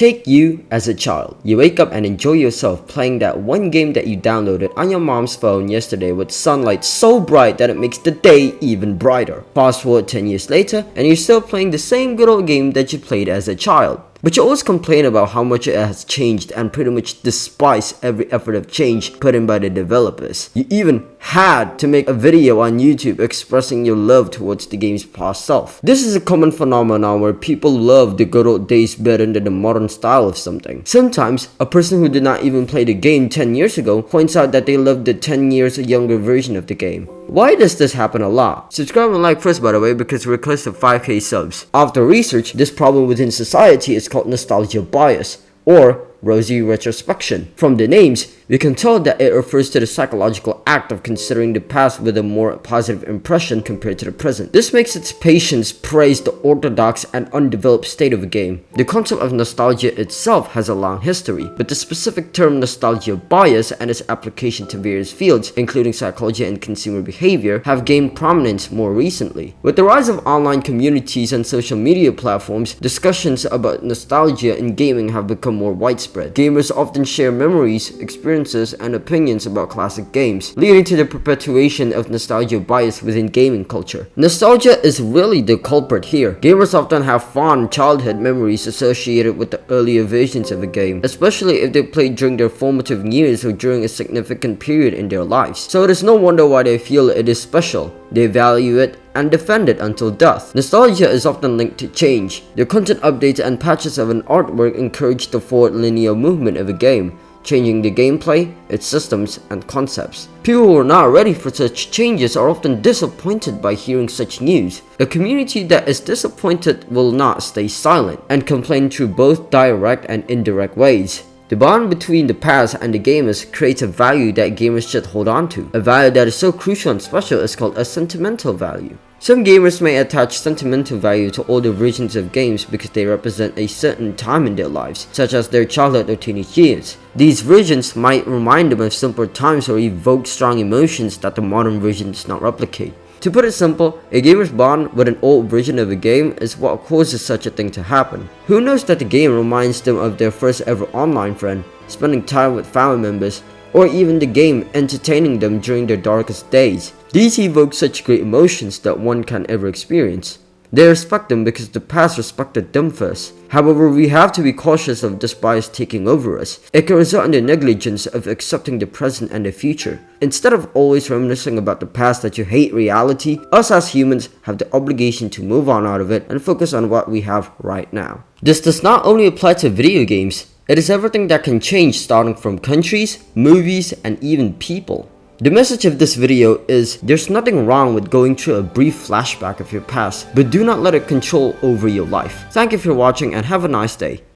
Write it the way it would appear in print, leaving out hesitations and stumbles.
Take you as a child. You wake up and enjoy yourself playing that one game that you downloaded on your mom's phone yesterday with sunlight so bright that it makes the day even brighter. Fast forward 10 years later and you're still playing the same good old game that you played as a child. But you always complain about how much it has changed and pretty much despise every effort of change put in by the developers. You even had to make a video on YouTube expressing your love towards the game's past self. This is a common phenomenon where people love the good old days better than the modern style of something. Sometimes, a person who did not even play the game 10 years ago points out that they love the 10 years younger version of the game. Why does this happen a lot? Subscribe and like first, by the way, because we're close to 5k subs. After research, this problem within society is called nostalgia bias, or rosy retrospection. From the names, we can tell that it refers to the psychological act of considering the past with a more positive impression compared to the present. This makes its patients praise the orthodox and undeveloped state of a game. The concept of nostalgia itself has a long history, but the specific term nostalgia bias and its application to various fields, including psychology and consumer behavior, have gained prominence more recently. With the rise of online communities and social media platforms, discussions about nostalgia in gaming have become more widespread. Gamers often share memories, experiences, and opinions about classic games, leading to the perpetuation of nostalgia bias within gaming culture. Nostalgia is really the culprit here. Gamers often have fond childhood memories associated with the earlier versions of a game, especially if they played during their formative years or during a significant period in their lives. So it is no wonder why they feel it is special. They value it and defend it until death. Nostalgia is often linked to change. The content updates and patches of an artwork encourage the forward linear movement of a game, changing the gameplay, its systems, and concepts. People who are not ready for such changes are often disappointed by hearing such news. A community that is disappointed will not stay silent and complain through both direct and indirect ways. The bond between the past and the gamers creates a value that gamers should hold on to. A value that is so crucial and special is called a sentimental value. Some gamers may attach sentimental value to older versions of games because they represent a certain time in their lives, such as their childhood or teenage years. These versions might remind them of simpler times or evoke strong emotions that the modern version does not replicate. To put it simple, a gamer's bond with an old version of a game is what causes such a thing to happen. Who knows that the game reminds them of their first ever online friend, spending time with family members, or even the game entertaining them during their darkest days. These evoke such great emotions that one can ever experience. They respect them because the past respected them first. However, we have to be cautious of this bias taking over us. It can result in the negligence of accepting the present and the future. Instead of always reminiscing about the past that you hate reality, us as humans have the obligation to move on out of it and focus on what we have right now. This does not only apply to video games. It is everything that can change, starting from countries, movies, and even people. The message of this video is there's nothing wrong with going through a brief flashback of your past, but do not let it control over your life. Thank you for watching and have a nice day.